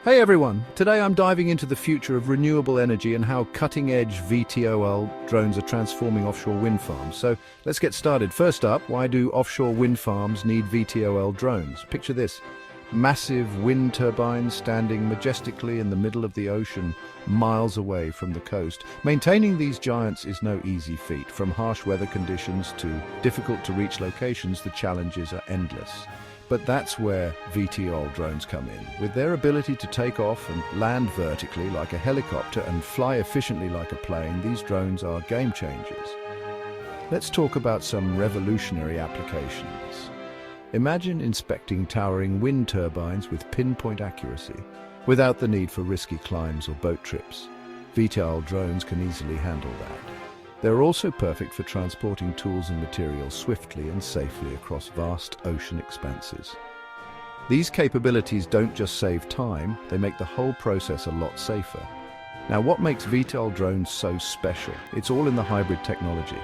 Hey everyone, today I'm diving into the future of renewable energy and how cutting-edge VTOL drones are transforming offshore wind farms. So let's get started. First up, why do offshore wind farms need VTOL drones? Picture this, massive wind turbines standing majestically in the middle of the ocean, miles away from the coast. Maintaining these giants is no easy feat. From harsh weather conditions to difficult-to-reach locations, the challenges are endless. But that's where VTOL drones come in. With their ability to take off and land vertically like a helicopter and fly efficiently like a plane, these drones are game changers. Let's talk about some revolutionary applications. Imagine inspecting towering wind turbines with pinpoint accuracy, without the need for risky climbs or boat trips. VTOL drones can easily handle that. They're also perfect for transporting tools and materials swiftly and safely across vast ocean expanses. These capabilities don't just save time, they make the whole process a lot safer. Now, what makes VTOL drones so special? It's all in the hybrid technology.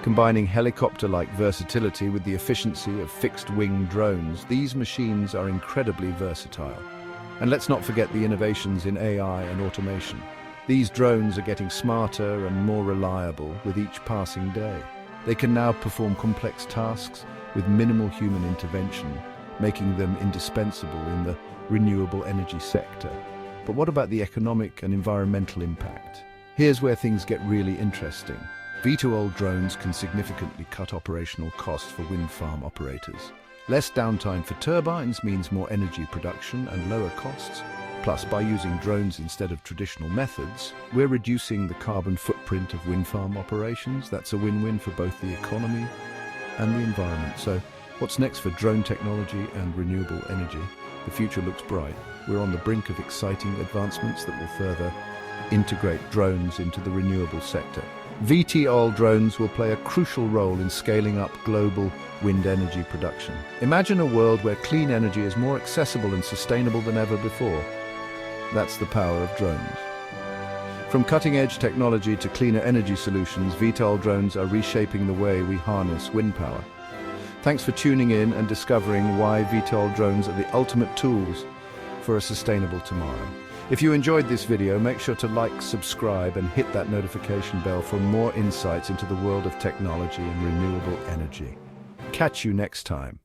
Combining helicopter-like versatility with the efficiency of fixed-wing drones, these machines are incredibly versatile. And let's not forget the innovations in AI and automation. These drones are getting smarter and more reliable with each passing day. They can now perform complex tasks with minimal human intervention, making them indispensable in the renewable energy sector. But what about the economic and environmental impact? Here's where things get really interesting. VTOL drones can significantly cut operational costs for wind farm operators. Less downtime for turbines means more energy production and lower costs. Plus, by using drones instead of traditional methods, we're reducing the carbon footprint of wind farm operations. That's a win-win for both the economy and the environment. So, what's next for drone technology and renewable energy? The future looks bright. We're on the brink of exciting advancements that will further integrate drones into the renewable sector. VTOL drones will play a crucial role in scaling up global wind energy production. Imagine a world where clean energy is more accessible and sustainable than ever before. That's the power of drones. From cutting-edge technology to cleaner energy solutions, VTOL drones are reshaping the way we harness wind power. Thanks for tuning in and discovering why VTOL drones are the ultimate tools for a sustainable tomorrow. If you enjoyed this video, make sure to like, subscribe, and hit that notification bell for more insights into the world of technology and renewable energy. Catch you next time.